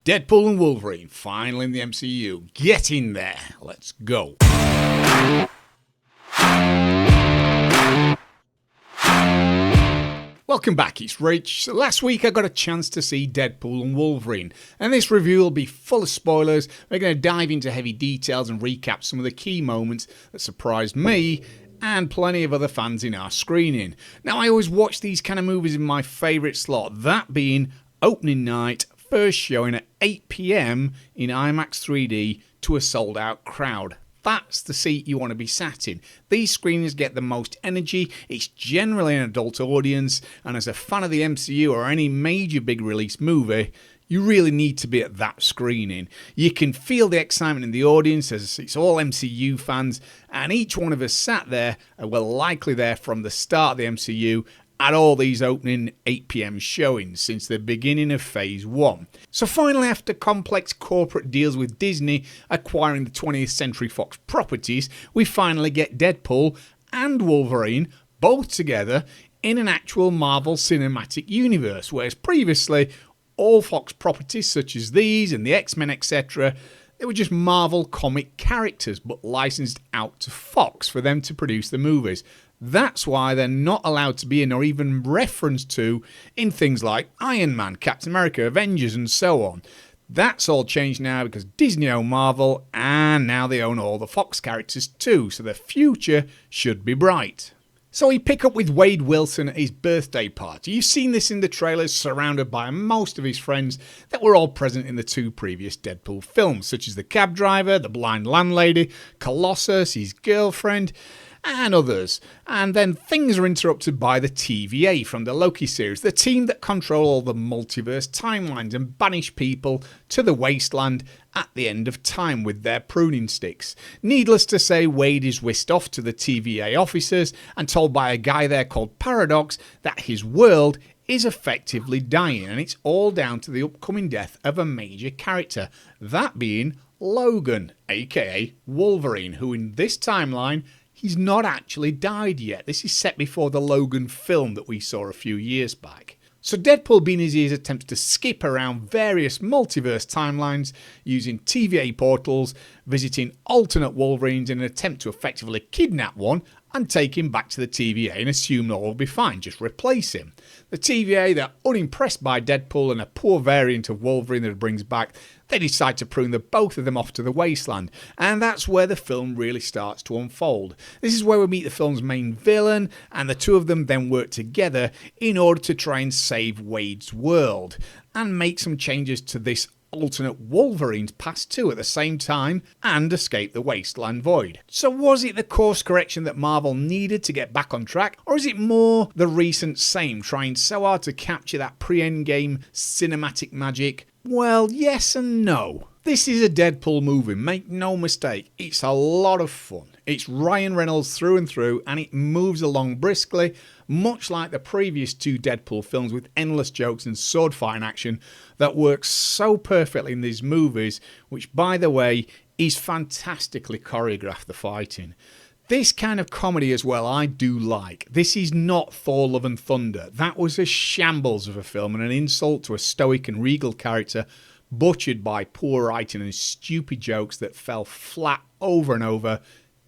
Deadpool and Wolverine, finally in the MCU. Get in there. Let's go. Welcome back, it's Rich. So last week I got a chance to see Deadpool and Wolverine, and this review will be full of spoilers. We're going to dive into heavy details and recap some of the key moments that surprised me and plenty of other fans in our screening. Now, I always watch these kind of movies in my favourite slot, that being opening night, first showing at 8 PM in IMAX 3D to a sold out crowd. That's the seat you want to be sat in. These screenings get the most energy, it's generally an adult audience, and as a fan of the MCU or any major big release movie, you really need to be at that screening. You can feel the excitement in the audience as it's all MCU fans, and each one of us sat there and were likely there from the start of the MCU at all these opening 8 PM showings since the beginning of Phase 1. So finally, after complex corporate deals with Disney acquiring the 20th Century Fox properties, we finally get Deadpool and Wolverine both together in an actual Marvel Cinematic Universe, whereas previously all Fox properties such as these and the X-Men etc., they were just Marvel comic characters but licensed out to Fox for them to produce the movies. That's why they're not allowed to be in or even referenced to in things like Iron Man, Captain America, Avengers and so on. That's all changed now because Disney own Marvel and now they own all the Fox characters too, so the future should be bright. So we pick up with Wade Wilson at his birthday party. You've seen this in the trailers, surrounded by most of his friends that were all present in the two previous Deadpool films, such as the cab driver, the blind landlady, Colossus, his girlfriend, and others. And then things are interrupted by the TVA from the Loki series, the team that control all the multiverse timelines and banish people to the wasteland at the end of time with their pruning sticks. Needless to say, Wade is whisked off to the TVA officers and told by a guy there called Paradox that his world is effectively dying, and it's all down to the upcoming death of a major character, that being Logan, aka Wolverine, who in this timeline he's not actually died yet. This is set before the Logan film that we saw a few years back. So Deadpool, being his ears, attempts to skip around various multiverse timelines using TVA portals, visiting alternate Wolverines in an attempt to effectively kidnap one and take him back to the TVA and assume all will be fine, just replace him. The TVA, they're unimpressed by Deadpool and a poor variant of Wolverine that it brings back. They decide to prune the both of them off to the wasteland, and that's where the film really starts to unfold. This is where we meet the film's main villain, and the two of them then work together in order to try and save Wade's world, and make some changes to this alternate Wolverine's past too at the same time, and escape the wasteland void. So was it the course correction that Marvel needed to get back on track, or is it more the recent same, trying so hard to capture that pre-Endgame cinematic magic? Well, yes and no. This is a Deadpool movie, make no mistake, it's a lot of fun. It's Ryan Reynolds through and through, and it moves along briskly, much like the previous two Deadpool films, with endless jokes and sword fighting action that works so perfectly in these movies, which by the way is fantastically choreographed, the fighting. This kind of comedy as well I do like. This is not Thor Love and Thunder. That was a shambles of a film and an insult to a stoic and regal character, butchered by poor writing and stupid jokes that fell flat over and over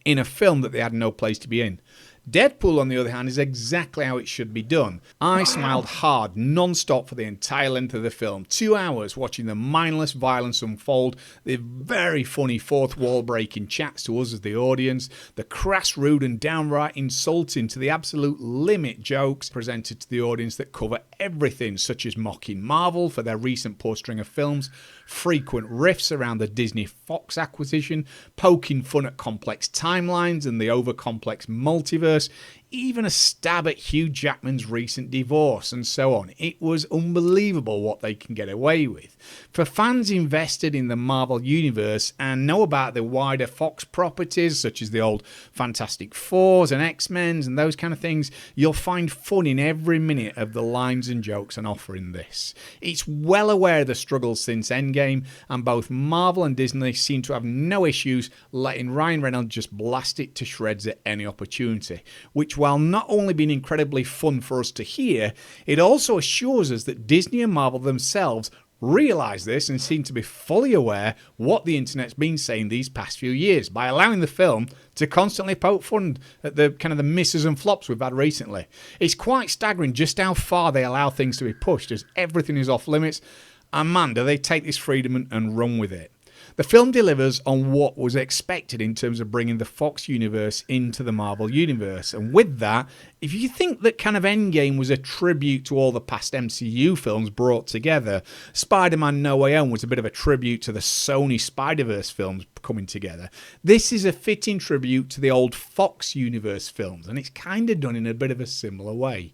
in a film that they had no place to be in. Deadpool, on the other hand, is exactly how it should be done. I smiled hard, non-stop for the entire length of the film. 2 hours watching the mindless violence unfold, the very funny fourth wall breaking chats to us as the audience, the crass, rude and downright insulting to the absolute limit jokes presented to the audience that cover everything, such as mocking Marvel for their recent poor string of films, frequent riffs around the Disney Fox acquisition, poking fun at complex timelines and the over-complex multiverse, even a stab at Hugh Jackman's recent divorce and so on. It was unbelievable what they can get away with. For fans invested in the Marvel Universe and know about the wider Fox properties such as the old Fantastic Fours and X-Men's and those kind of things, you'll find fun in every minute of the lines and jokes on offer in this. It's well aware of the struggles since Endgame, and both Marvel and Disney seem to have no issues letting Ryan Reynolds just blast it to shreds at any opportunity, which, while not only being incredibly fun for us to hear, it also assures us that Disney and Marvel themselves realised this and seemed to be fully aware what the internet's been saying these past few years by allowing the film to constantly poke fun at the kind of the misses and flops we've had recently. It's quite staggering just how far they allow things to be pushed, as everything is off limits, and man, do they take this freedom and run with it. The film delivers on what was expected in terms of bringing the Fox universe into the Marvel universe. And with that, if you think that kind of Endgame was a tribute to all the past MCU films brought together, Spider-Man No Way Home was a bit of a tribute to the Sony Spider-Verse films coming together. This is a fitting tribute to the old Fox universe films, and it's kind of done in a bit of a similar way.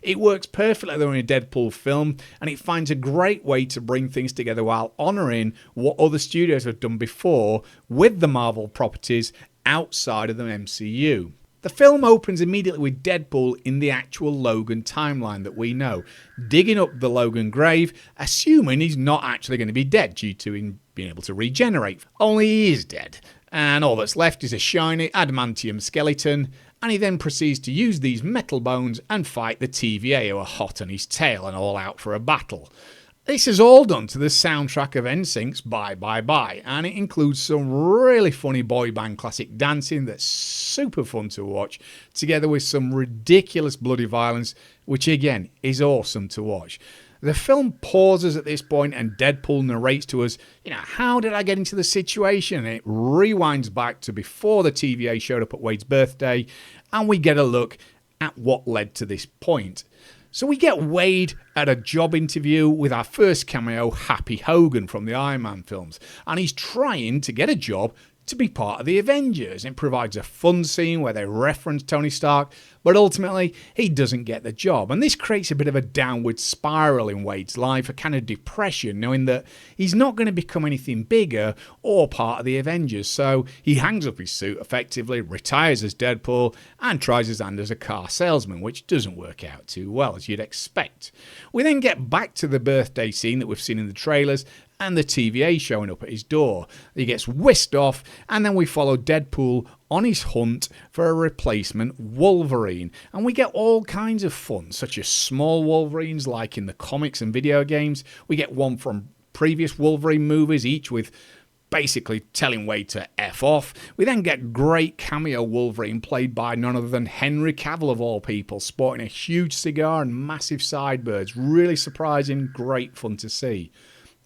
It works perfectly though in a Deadpool film, and it finds a great way to bring things together while honouring what other studios have done before with the Marvel properties outside of the MCU. The film opens immediately with Deadpool in the actual Logan timeline that we know, digging up the Logan grave, assuming he's not actually going to be dead due to him being able to regenerate. Only he is dead, and all that's left is a shiny adamantium skeleton, and he then proceeds to use these metal bones and fight the TVA who are hot on his tail and all out for a battle. This is all done to the soundtrack of NSYNC's Bye Bye Bye, and it includes some really funny boy band classic dancing that's super fun to watch, together with some ridiculous bloody violence, which again is awesome to watch. The film pauses at this point and Deadpool narrates to us, how did I get into the situation? And it rewinds back to before the TVA showed up at Wade's birthday, and we get a look at what led to this point. So we get Wade at a job interview with our first cameo, Happy Hogan from the Iron Man films, and he's trying to get a job to be part of the Avengers. It provides a fun scene where they reference Tony Stark, but ultimately he doesn't get the job. And this creates a bit of a downward spiral in Wade's life, a kind of depression, knowing that he's not going to become anything bigger or part of the Avengers. So he hangs up his suit effectively, retires as Deadpool, and tries his hand as a car salesman, which doesn't work out too well, as you'd expect. We then get back to the birthday scene that we've seen in the trailers, and the TVA showing up at his door. He gets whisked off, and then we follow Deadpool on his hunt for a replacement Wolverine. And we get all kinds of fun, such as small Wolverines like in the comics and video games. We get one from previous Wolverine movies, each with basically telling Wade to F off. We then get great cameo Wolverine played by none other than Henry Cavill of all people, sporting a huge cigar and massive sideburns. Really surprising, great fun to see.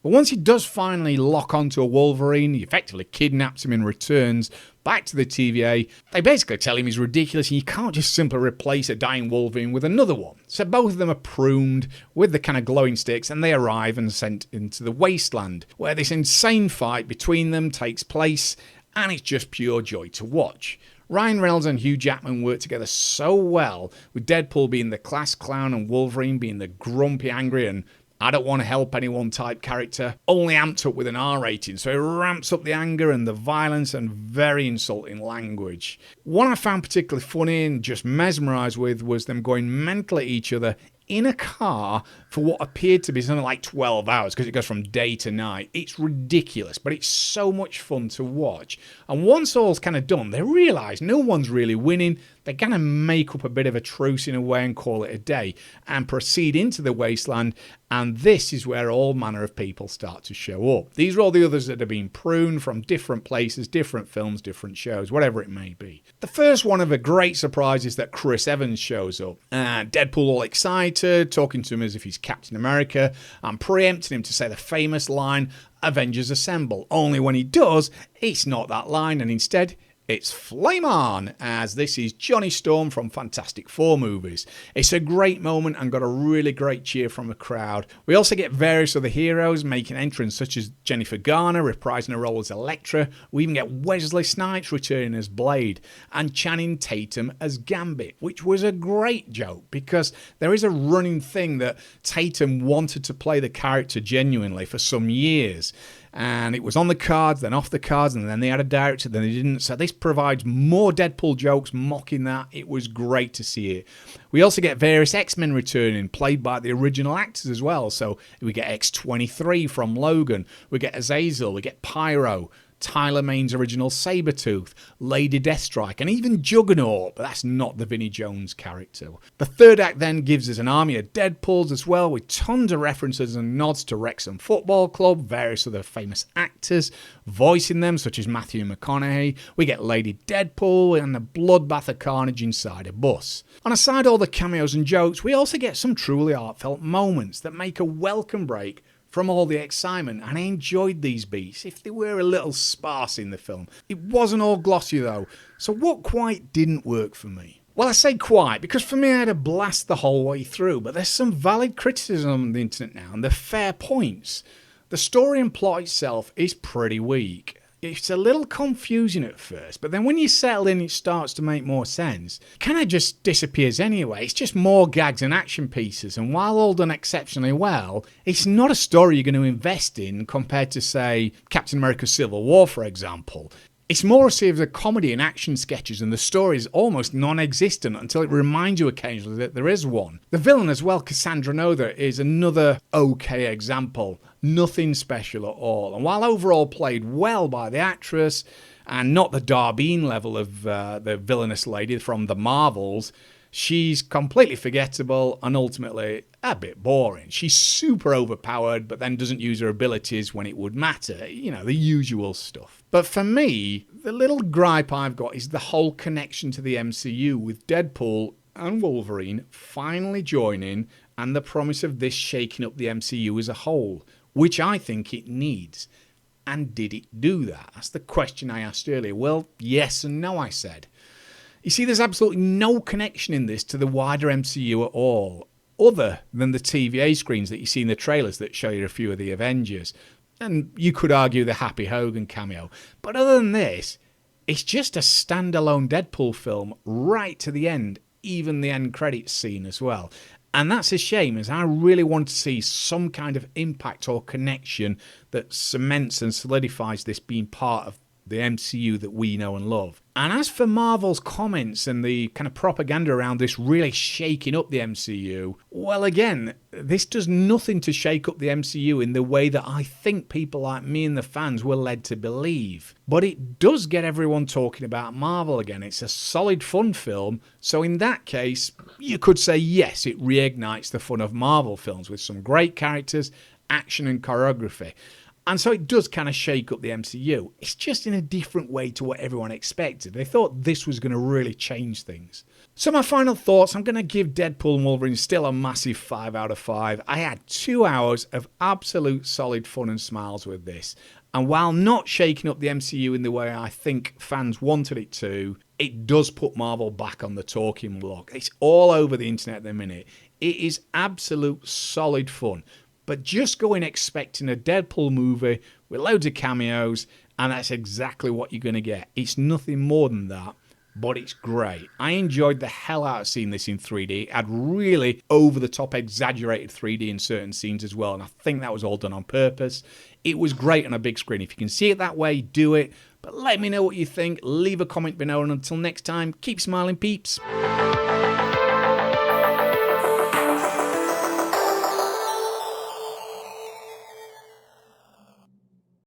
But once he does finally lock onto a Wolverine, he effectively kidnaps him and returns back to the TVA. They basically tell him he's ridiculous and you can't just simply replace a dying Wolverine with another one. So both of them are pruned with the kind of glowing sticks, and they arrive and are sent into the wasteland, where this insane fight between them takes place, and it's just pure joy to watch. Ryan Reynolds and Hugh Jackman work together so well, with Deadpool being the class clown and Wolverine being the grumpy, angry and I don't want to help anyone type character, only amped up with an R rating, so it ramps up the anger and the violence and very insulting language. One I found particularly funny and just mesmerised with was them going mental at each other in a car for what appeared to be something like 12 hours, because it goes from day to night. It's ridiculous, but it's so much fun to watch. And once all's kind of done, they realise no one's really winning. They're going to make up a bit of a truce in a way and call it a day and proceed into the wasteland. And this is where all manner of people start to show up. These are all the others that have been pruned from different places, different films, different shows, whatever it may be. The first one of a great surprise is that Chris Evans shows up. Deadpool all excited, talking to him as if he's Captain America, and preempting him to say the famous line, "Avengers Assemble." Only when he does, it's not that line, and instead it's "Flame On," as this is Johnny Storm from Fantastic Four movies. It's a great moment and got a really great cheer from the crowd. We also get various other heroes making entrance, such as Jennifer Garner reprising her role as Elektra. We even get Wesley Snipes returning as Blade and Channing Tatum as Gambit, which was a great joke because there is a running thing that Tatum wanted to play the character genuinely for some years. And it was on the cards, then off the cards, and then they had a director, then they didn't. So this provides more Deadpool jokes mocking that. It was great to see it. We also get various X-Men returning, played by the original actors as well. So we get X-23 from Logan, we get Azazel, we get Pyro, Tyler Maine's original Sabretooth, Lady Deathstrike, and even Juggernaut, but that's not the Vinnie Jones character. The third act then gives us an army of Deadpools as well, with tons of references and nods to Wrexham Football Club, various other famous actors voicing them, such as Matthew McConaughey. We get Lady Deadpool and a bloodbath of carnage inside a bus. And aside all the cameos and jokes, we also get some truly heartfelt moments that make a welcome break from all the excitement, and I enjoyed these beats, if they were a little sparse in the film. It wasn't all glossy though, so what quite didn't work for me? Well, I say quite, because for me I had a blast the whole way through, but there's some valid criticism on the internet now, and they're fair points. The story and plot itself is pretty weak. It's a little confusing at first, but then when you settle in, it starts to make more sense. It kind of just disappears anyway. It's just more gags and action pieces, and while all done exceptionally well, it's not a story you're going to invest in compared to, say, Captain America Civil War, for example. It's more a series of comedy and action sketches, and the story is almost non-existent until it reminds you occasionally that there is one. The villain as well, Cassandra Nother, is another okay example. Nothing special at all. And while overall played well by the actress, and not the Darlene level of the villainous lady from the Marvels, she's completely forgettable and ultimately a bit boring. She's super overpowered, but then doesn't use her abilities when it would matter. You know, the usual stuff. But for me, the little gripe I've got is the whole connection to the MCU, with Deadpool and Wolverine finally joining, and the promise of this shaking up the MCU as a whole, which I think it needs. And did it do that? That's the question I asked earlier. Well, yes and no, I said. You see, there's absolutely no connection in this to the wider MCU at all, other than the TVA screens that you see in the trailers that show you a few of the Avengers. And you could argue the Happy Hogan cameo. But other than this, it's just a standalone Deadpool film right to the end, even the end credits scene as well. And that's a shame, as I really want to see some kind of impact or connection that cements and solidifies this being part of the MCU that we know and love. And as for Marvel's comments and the kind of propaganda around this really shaking up the MCU, well, again, this does nothing to shake up the MCU in the way that I think people like me and the fans were led to believe. But it does get everyone talking about Marvel again. It's a solid, fun film. So in that case, you could say, yes, it reignites the fun of Marvel films with some great characters, action and choreography. And so it does kind of shake up the MCU. It's just in a different way to what everyone expected. They thought this was going to really change things. So my final thoughts, I'm going to give Deadpool and Wolverine still a massive 5 out of 5. I had 2 hours of absolute solid fun and smiles with this. And while not shaking up the MCU in the way I think fans wanted it to, it does put Marvel back on the talking block. It's all over the internet at the minute. It is absolute solid fun. But just go in expecting a Deadpool movie with loads of cameos, and that's exactly what you're going to get. It's nothing more than that, but it's great. I enjoyed the hell out of seeing this in 3D. It had really over-the-top, exaggerated 3D in certain scenes as well, and I think that was all done on purpose. It was great on a big screen. If you can see it that way, do it. But let me know what you think. Leave a comment below, and until next time, keep smiling, peeps.